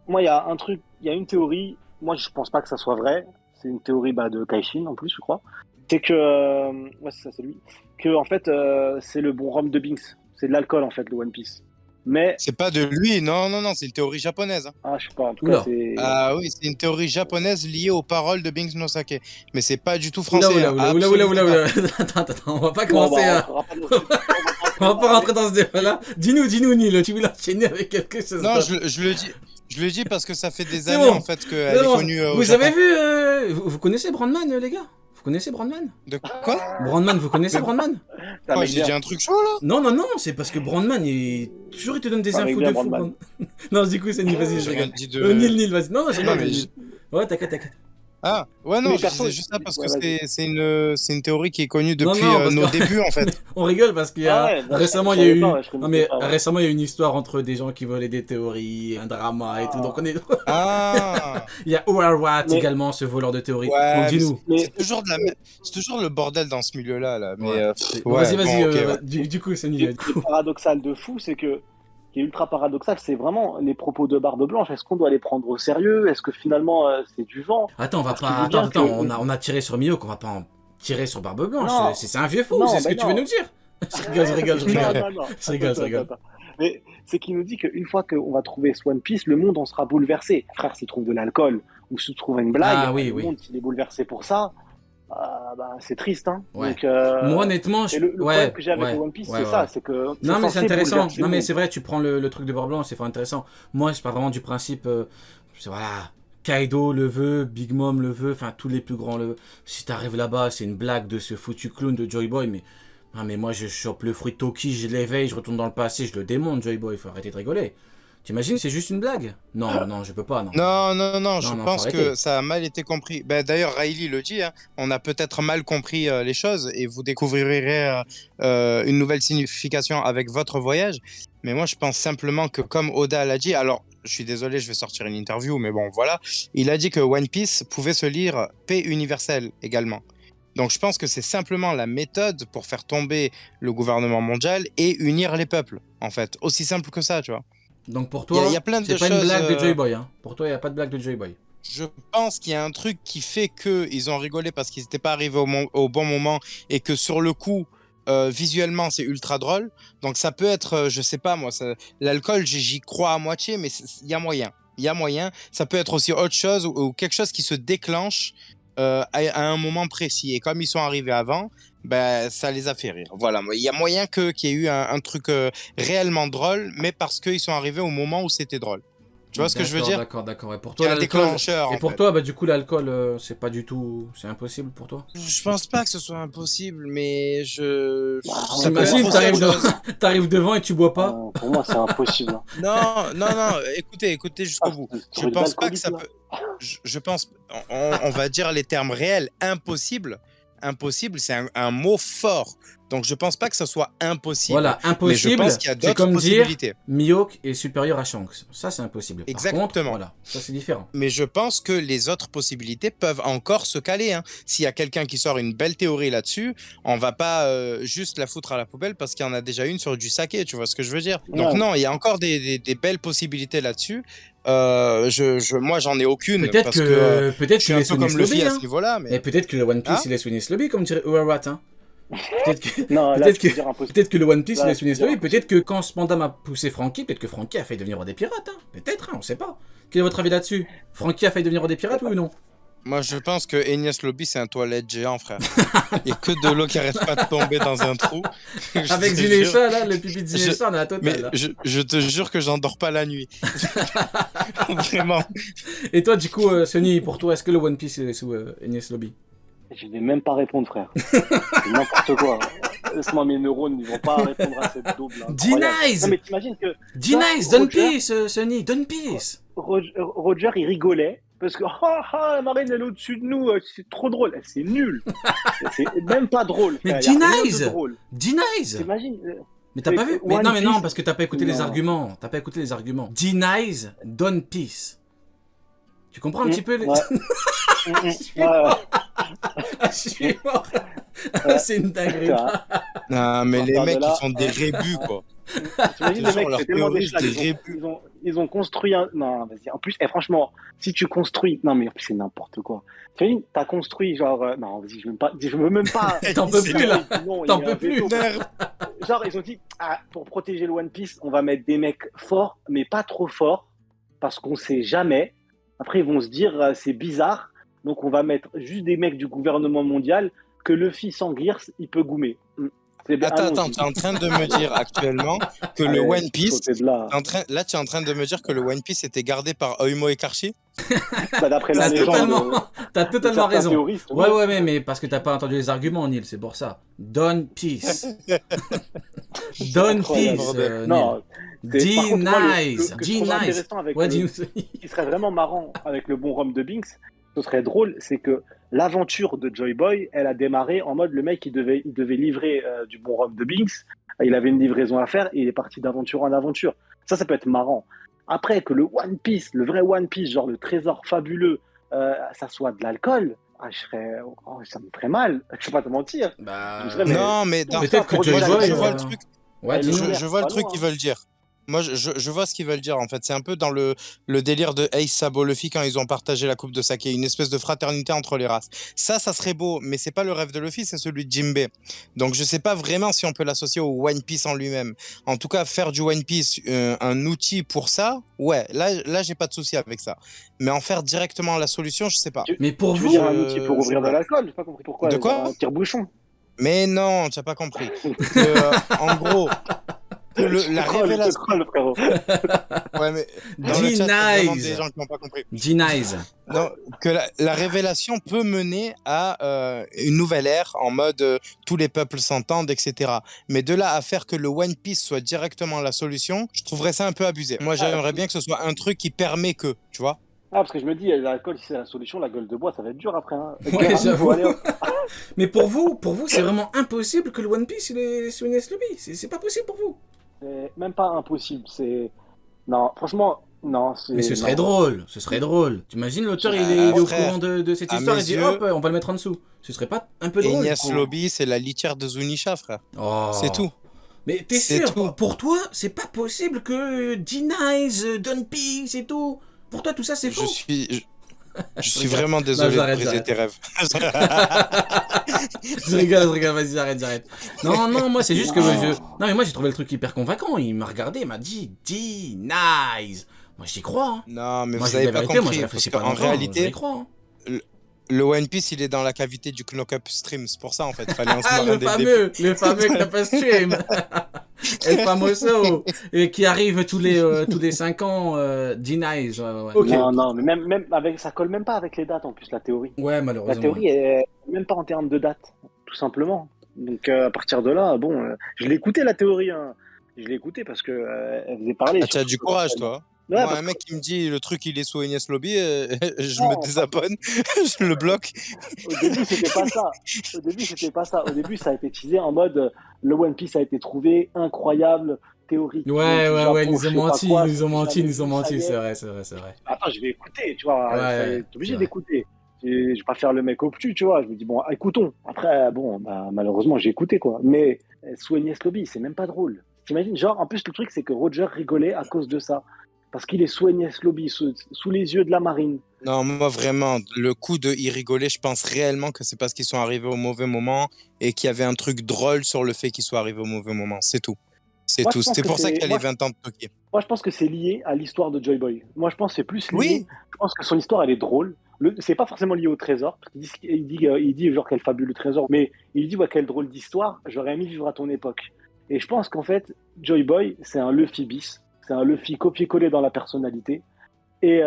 moi, il y a un truc, il y a une théorie. Moi, je pense pas que ça soit vrai. C'est une théorie de Kaishin en plus, je crois. C'est que, ouais, c'est ça, c'est lui. Que en fait, c'est le bon rhum de Binks. C'est de l'alcool en fait, le One Piece. Mais, C'est pas de lui, non, non, non, c'est une théorie japonaise, hein. ah, je sais pas. En tout cas, Oula. c'est. Ah oui, c'est une théorie japonaise liée aux paroles de Binks no Sake. Mais c'est pas du tout Oula, français, oula, hein, oula, oula, oula, absolument oula, pas. oula. Attends, on va pas Bon, commencer à. on rentrera pas dans ce. On va pas rentrer dans ce débat-là. Dis-nous, Nil, tu veux l'enchaîner avec quelque chose Non, d'autre. je le dis parce que ça fait des C'est années bon. en fait C'est qu'elle est bon. connue au Vous avez Japon. vu. Vous connaissez Brandman, les gars? Vous connaissez Brandman? De quoi? Brandman, vous connaissez Brandman? C'est un Quoi, mec j'ai dit bien. un truc chaud là? Non, non, non, c'est parce que Brandman, toujours il te donne des C'est un mec infos bien, de fou. Brandman. Non, du coup, c'est Nil, vas-y, je J'ai rien rigole. dit de. Nil, vas-y. Non, non, je Non, rigole. mais Vas-y. Ouais, t'inquiète. Ah, ouais, non, Mais je perso, disais juste ça parce que ouais, vas-y. c'est une théorie qui est connue Non, depuis non, parce nos que- débuts en fait. On rigole parce qu'il y Ah a ouais, non, récemment je il y a savais eu pas, ouais, je non connaissais mais pas, ouais. récemment il y a eu une histoire entre des gens qui volaient des théories, un drama et tout. Donc on est Ah, il y a Watt Mais- également ce voleur de théories. Donc ouais, mais dis-nous. Mais c'est toujours c'est toujours le bordel dans ce milieu-là là. Mais Ouais. Bon, ouais, vas-y, bon, ok, ouais. du coup c'est ce nul. qui est paradoxal de fou, c'est que. Ce qui est ultra paradoxal, c'est vraiment les propos de Barbe Blanche. Est-ce qu'on doit les prendre au sérieux? Est-ce que finalement c'est du vent? Attends, on va Parce qu'il pas dit bien attends, que- on a tiré sur Mio qu'on va pas en tirer sur Barbe Blanche. Non. C'est un vieux fou, Non, c'est ce que mais tu veux non. nous dire. Je rigole. Non. Je rigole, Attends, je rigole. attends. Mais c'est qu'il nous dit qu'une fois qu'on va trouver ce One Piece, le monde en sera bouleversé. Frère, s'il trouve de l'alcool ou s'il trouve une blague, Ah, oui, le oui. monde, s'il est bouleversé pour ça, c'est triste. Hein. Ouais. Donc, Moi honnêtement, et le ouais, problème que j'ai avec ouais, le One Piece, ouais, c'est ouais. ça, c'est que. Non mais c'est censé intéressant. bouleverser Non le mais monde. c'est vrai, tu prends le truc de Barbe Blanche, c'est pas intéressant. Moi, je pars vraiment du principe, c'est voilà, Kaido le veut, Big Mom le veut, enfin tous les plus grands le veulent. Si t'arrives là-bas, c'est une blague de ce foutu clown de Joy Boy, mais ah, mais moi je chope le fruit Toki, je l'éveille, je retourne dans le passé, je le démonte Joy Boy, faut arrêter de rigoler. T'imagines, c'est juste une blague? Non, je peux pas, non. Non, je non, pense faut que arrêter. ça a mal été compris. Ben, d'ailleurs, Riley le dit, hein, on a peut-être mal compris les choses et vous découvrirez une nouvelle signification avec votre voyage. Mais moi, je pense simplement que comme Oda l'a dit, alors je suis désolé, je vais sortir une interview, mais bon, voilà. Il a dit que One Piece pouvait se lire paix universelle également. Donc je pense que c'est simplement la méthode pour faire tomber le gouvernement mondial et unir les peuples, en fait. Aussi simple que ça, tu vois. Donc pour Il y a- toi, il y a plein de c'est pas une choses, blague de Joy Boy, hein. Pour toi, il y a pas de blague de Joy Boy. Je pense qu'il y a un truc qui fait que ils ont rigolé parce qu'ils n'étaient pas arrivés au bon moment et que sur le coup, visuellement, c'est ultra drôle. Donc ça peut être, je sais pas moi, l'alcool, j'y crois à moitié, mais il y a moyen. Il y a moyen. Ça peut être aussi autre chose ou quelque chose qui se déclenche à un moment précis. Et comme ils sont arrivés avant, ben, ça les a fait rire. Voilà, il y a moyen qu'il y ait eu un truc réellement drôle, mais parce qu'ils sont arrivés au moment où c'était drôle. Tu vois ce que je veux dire? D'accord. Et pour Il y toi, a un l'alcool. déclencheur. Et en pour fait. toi, bah du coup, l'alcool, c'est pas du tout, c'est impossible pour toi. Je pense pas que ce soit impossible, mais je. Ça peut T'imagines, être aussi autre chose. t'arrives devant et tu bois pas. Pour moi, c'est impossible. Hein. Non, écoutez jusqu'au bout. c'est Je trop pense pas que d'alcoolique, ça là. peut. Je pense. On va dire les termes réels. Impossible, c'est un mot fort. Donc je pense pas que ça soit impossible. Voilà, Mais je impossible. pense qu'il y a C'est d'autres comme dire possibilités. Mihawk est supérieur à Shanks. Ça, c'est impossible. Par Exactement. contre, voilà, ça c'est différent. Mais je pense que les autres possibilités peuvent encore se caler. Hein. S'il y a quelqu'un qui sort une belle théorie là-dessus, on va pas juste la foutre à la poubelle parce qu'il y en a déjà une sur du saké, tu vois ce que je veux dire? Donc Ouais. non, il y a encore des belles possibilités là-dessus. Moi, j'en ai aucune. Peut-être parce que, peut-être je suis qu'il un est peu comme Sonic Luffy Lobby, à hein. ce niveau-là. Et Mais... peut-être que le One Piece, Hein il est Sonic Lobby, comme dirait Urawat, hein. Peut-être que, Non, là, peut-être tu peux que, dire impossible. peut-être que le One Piece, il Là, est tu peux Sonic dire Lobby. Peut-être que quand Spandam a poussé Frankie, peut-être que Frankie a failli devenir roi des pirates, hein. Peut-être, hein, on sait pas. Quel est votre avis là-dessus? Frankie a failli devenir roi des pirates, oui ou non? Moi, je pense que Enies Lobby, c'est un toilette géant, frère. Il n'y a que de l'eau qui arrête pas de tomber dans un trou. Je Avec te Zinesha, jure. là, le pipi de Zinesha, on est à la Mais totale, là. je te jure que j'endors pas la nuit. Vraiment. Et toi, du coup, Sony, pour toi, est-ce que le One Piece est sous Enies Lobby? Je vais même pas répondre, frère. C'est n'importe quoi. Laisse-moi mes neurones, ils vont pas répondre à cette double. Denies! Non, mais t'imagines que D-Nice, Roger- Don't Peace, Sony, Don't Peace! Roger, il rigolait parce que la marine, elle est au-dessus de nous, c'est trop drôle. C'est nul. C'est même pas drôle. Mais frère. Y a rien de Denies! drôle. D-Nice! T'imagines Mais t'as pas vu? Mais One non, mais non, Piece- parce que t'as pas écouté les Non. arguments. T'as pas écouté les arguments. D-Nice, Don't Peace. Tu comprends un petit peu les... Ouais. Je suis mort. Ouais. C'est une dinguerie. Ça, Non, mais On les part de mecs, là. ils sont des rébus, quoi. T'imagines Je les te jure, mecs, leur c'est tellement des théorie, je schlags. dirais Ils ont construit un. Non, vas-y. En plus, franchement, si tu construis. Non, mais en plus, c'est n'importe quoi. T'imagines, t'as construit genre. Non, vas-y, je veux même pas. T'en il peux s'énerve. plus là. Non, il T'en y a un peux plus. veto. Genre, ils ont dit, pour protéger le One Piece, on va mettre des mecs forts, mais pas trop forts, parce qu'on sait jamais. Après, ils vont se dire, c'est bizarre, donc on va mettre juste des mecs du gouvernement mondial que Luffy sans Gears, il peut goumer. C'est bien, Attends, allons-y. tu es en train de me dire actuellement que le Allez, One Piece, sautez de là. là, tu es en train de me dire que le One Piece était gardé par Oimo Ekashi? Bah, d'après la T'as légende totalement, t'as de totalement certains raison. théoristes, Ouais, oui. mais parce que t'as pas entendu les arguments, Neil, c'est pour ça. Don Peace. Don Incroyable. Peace, Neil. Non, par contre, moi, D-Nice. que je trouve D-Nice. intéressant avec Ouais, le, dis-nous. ce qui serait vraiment marrant avec le bon rhum de Binks, ce serait drôle, c'est que l'aventure de Joy Boy, elle a démarré en mode le mec il devait livrer du bon rhum de Binks, il avait une livraison à faire et il est parti d'aventure en aventure. Ça peut être marrant. Après que le One Piece, le vrai One Piece, genre le trésor fabuleux, ça soit de l'alcool, ça me ferait mal. Je vais pas te mentir. Bah, Je me dirais, mais Non, mais tout dans- ça peut-être que pour Joy du moi, Boy. je vois le alcool. truc. Ouais, Eh, dis-nous. l'univers, Je vois c'est le pas truc loin, qu'ils hein. veulent dire. Moi, je vois ce qu'ils veulent dire, en fait. C'est un peu dans le délire de Ace Sabo Luffy quand ils ont partagé la coupe de saké, une espèce de fraternité entre les races. Ça serait beau, mais c'est pas le rêve de Luffy, c'est celui de Jinbei. Donc, je sais pas vraiment si on peut l'associer au One Piece en lui-même. En tout cas, faire du One Piece un outil pour ça, ouais, là, j'ai pas de souci avec ça. Mais en faire directement la solution, je sais pas. Mais pour Tu veux dire vous, un outil pour ouvrir de l'alcool? J'ai pas compris pourquoi. De Genre quoi? un tire-bouchon. Mais non, tu n'as pas compris. En gros, que la Je te révélation. crolle, frérot. Ouais, mais dans le chat, il y a vraiment des D-Nice. gens qui n'ont pas compris. D-Nice. Non, que la révélation peut mener à une nouvelle ère en mode tous les peuples s'entendent, etc. Mais de là à faire que le One Piece soit directement la solution, je trouverais ça un peu abusé. Moi, j'aimerais bien que ce soit un truc qui permet que, tu vois. Parce que je me dis, l'alcool, si c'est la solution, la gueule de bois, ça va être dur après. Hein. Ouais, Guerre à j'avoue. nouveau, allez, hop. Mais pour vous, c'est vraiment impossible que le One Piece il est sur une Lobby. C'est pas possible pour vous. C'est même pas impossible. Non, franchement, non. Mais ce serait drôle. Ce serait drôle. T'imagines l'auteur, il est au frère, courant de cette à histoire, mes il dit yeux- hop, on va le mettre en dessous. Ce serait pas un peu drôle? Enies Lobby, c'est la litière de Zunisha, frère. Oh. C'est tout. Mais t'es C'est sûr, tout. pour toi, c'est pas possible que D-Nice, Don Peace et tout. Pour toi, tout ça, c'est faux. Je suis vraiment désolé j'arrête, de briser tes rêves. Je rigole, vas-y, arrête. Non, moi, c'est juste que Non, mais moi, j'ai trouvé le truc hyper convaincant. Il m'a regardé, il m'a dit D-Nice. Moi, j'y crois. Hein. Non, mais Moi, vous je dis avez la pas vérité, moi, compris. je Parce réfléchis pas qu'en longtemps, réalité, j'y crois. Hein. le One Piece, il est dans la cavité du Knock Up Stream. C'est pour ça, en fait. Fallait en se Ah, marrer dès le début. le fameux Club Stream. El famoso. Et qui arrive tous les 5 ans, D-Nice. Ouais. Ok. Non, mais même avec, ça colle même pas avec les dates en plus, la théorie. Ouais, La malheureusement. théorie est même pas en termes de date, tout simplement. Donc à partir de là, bon, je l'ai écouté la théorie. Hein. Je l'ai écouté parce que elle faisait parler. Ah, tu as du courage, toi. Ouais, Moi, parce un mec qui me dit le truc il est sous Enies Lobby, je Non, me désabonne, je le bloque. Au début, c'était pas ça. Au début, ça a été teasé en mode le One Piece a été trouvé, incroyable, théorie. Ouais, ils nous ont je sais pas menti, quoi, ils nous ont menti, ça y est. c'est vrai. Attends, je vais écouter, tu vois. Ouais, T'es obligé c'est d'écouter. Je vais pas faire le mec obtus, tu vois. Je me dis, bon, écoutons. Après, bon, malheureusement, j'ai écouté, quoi. Mais sous Enies Lobby, c'est même pas drôle. T'imagines, genre, en plus, le truc, c'est que Roger rigolait à cause de ça. Parce qu'il est sous Enies Lobby, sous les yeux de la marine. Non, moi vraiment, le coup de y rigoler, je pense réellement que c'est parce qu'ils sont arrivés au mauvais moment et qu'il y avait un truc drôle sur le fait qu'ils soient arrivés au mauvais moment. C'est tout. C'est Moi, tout. je pense C'était que pour ça c'est- qu'il y a moi, les 20 ans de Toki. Moi, je pense que c'est lié à l'histoire de Joy Boy. Moi, je pense que c'est plus lié. Oui. Je pense que son histoire, elle est drôle. C'est pas forcément lié au trésor. Parce il dit genre quel fabuleux trésor. Mais il dit, ouais, quelle drôle d'histoire. J'aurais aimé vivre à ton époque. Et je pense qu'en fait, Joy Boy, c'est un Luffy bis. C'est un Luffy copié-collé dans la personnalité. Et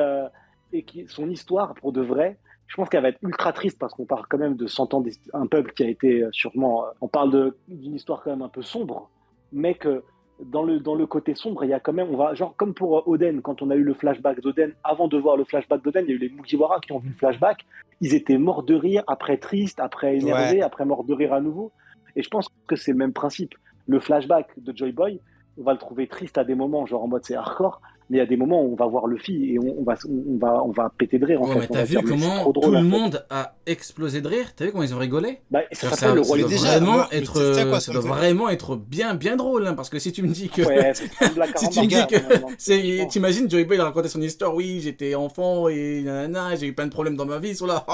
son histoire, pour de vrai, je pense qu'elle va être ultra triste parce qu'on parle quand même de 100 ans d'un peuple qui a été sûrement. On parle d'une histoire quand même un peu sombre, mais que dans le côté sombre, il y a quand même. Genre, comme pour Oden, quand on a eu le flashback d'Oden, avant de voir le flashback d'Oden, il y a eu les Mugiwara qui ont vu le flashback. Ils étaient morts de rire, après tristes, après énervés, après morts de rire à nouveau. Et je pense que c'est le même principe. Le flashback de Joy Boy, on va le trouver triste à des moments, genre en mode c'est hardcore. mais il y a des moments où on va voir Luffy et on va péter de rire. En Ouais, fait. mais On t'as va vu dire, mais c'est comment trop drôle, tout en le fait. monde a explosé de rire? T'as vu comment ils ont rigolé? Bah, ça Ça, s'appelle le roi Mais Luffy. déjà, vraiment moi, mais être, tu sais quoi, ça ça me doit fait. vraiment être bien drôle, hein, parce que si tu me dis que, Ouais, c'est une blague si tu carrément, me dis gars, que, carrément. c'est, t'imagines Joey Boy il a raconté son histoire, oui, j'étais enfant et nanana, j'ai eu plein de problèmes dans ma vie, là,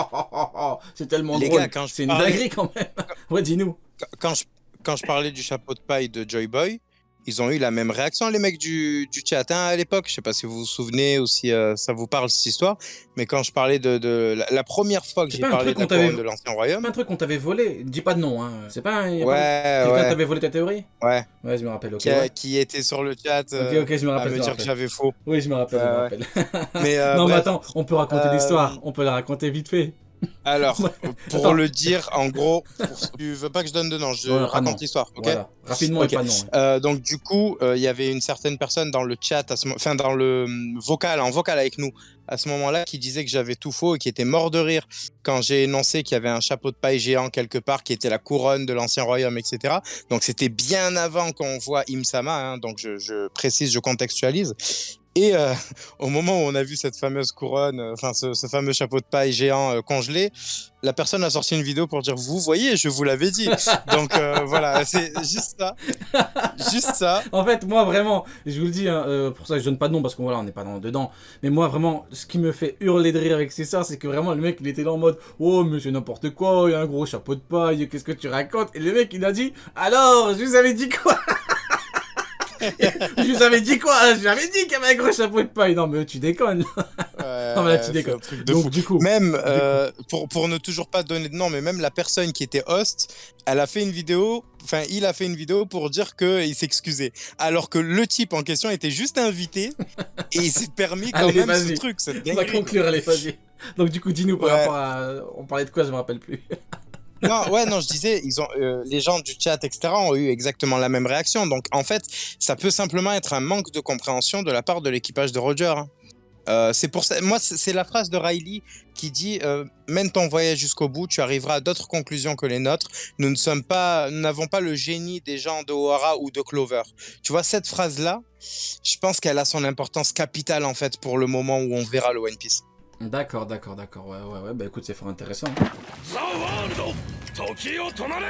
c'est tellement Les gars, drôle, quand je c'est une parlais, dinguerie quand même. Ouais, dis-nous. quand je, quand je parlais du chapeau de paille de Joy Boy, ils ont eu la même réaction, les mecs du chat, hein, à l'époque. Je sais pas si vous vous souvenez ou si ça vous parle cette histoire, mais quand je parlais de la première fois que C'est j'ai pas un parlé truc de la couronne de l'Ancien c'est pas Royaume, un truc qu'on t'avait volé, dis pas de nom, hein. C'est pas, y a pas ouais, quelqu'un ouais, t'avait volé ta théorie? ouais, Ouais, je me rappelle, ok, ouais. qui était sur le chat Ok, je me à rappelle, me je me dire que rappelle. j'avais faux. Oui, je me rappelle, Ouais, je me ouais. rappelle. Mais Non, mais bref, attends, on peut raconter l'histoire, on peut la raconter vite fait. alors, pour Attends, le dire, en gros, tu veux pas que je donne de nom, je non, pas non. raconte l'histoire, ok? Voilà, rapidement et Ok. pas non. Ouais. Donc du coup, il y avait une certaine personne dans le chat, enfin dans le vocal, en vocal avec nous, à ce moment-là, qui disait que j'avais tout faux et qui était mort de rire quand j'ai énoncé qu'il y avait un chapeau de paille géant quelque part qui était la couronne de l'Ancien Royaume, etc. Donc c'était bien avant qu'on voit Im-sama, hein, donc je précise, je contextualise. Et au moment où on a vu cette fameuse couronne, enfin ce fameux chapeau de paille géant congelé, la personne a sorti une vidéo pour dire, vous voyez, je vous l'avais dit. Donc voilà, c'est juste ça. Juste ça. En fait, moi vraiment, je vous le dis, hein, pour ça que je donne pas de nom parce qu'on voilà, on n'est pas dedans. Mais moi vraiment, ce qui me fait hurler de rire avec ces ça, c'est que vraiment le mec il était là en mode, oh mais c'est n'importe quoi, il y a un gros chapeau de paille, qu'est-ce que tu racontes? Et le mec il a dit, alors, je vous avais dit quoi? Je vous avais dit quoi? Je vous avais dit qu'il y avait un gros chapeau de paille. Non mais tu déconnes. Non mais là tu C'est déconnes. un truc de Donc fou. du coup, Même, pour ne toujours pas donner de nom, mais même la personne qui était host, elle a fait une vidéo, enfin, il a fait une vidéo pour dire qu'il s'excusait. Alors que le type en question était juste invité et il s'est permis quand allez même ce vas-y, truc, cette on va dinguerie. conclure, allez vas-y. Donc du coup dis-nous par Ouais. rapport à, on parlait de quoi, je me rappelle plus. Non, ouais, non, je disais, les gens du chat, etc., ont eu exactement la même réaction. Donc, en fait, ça peut simplement être un manque de compréhension de la part de l'équipage de Roger, hein. C'est pour ça, moi, c'est la phrase de Riley qui dit mène ton voyage jusqu'au bout, tu arriveras à d'autres conclusions que les nôtres. Nous n'avons pas le génie des gens de Ohara ou de Clover. Tu vois, cette phrase-là, je pense qu'elle a son importance capitale, en fait, pour le moment où on verra le One Piece. D'accord, ouais, bah écoute, c'est fort intéressant. ザ・ワールド時を止まれ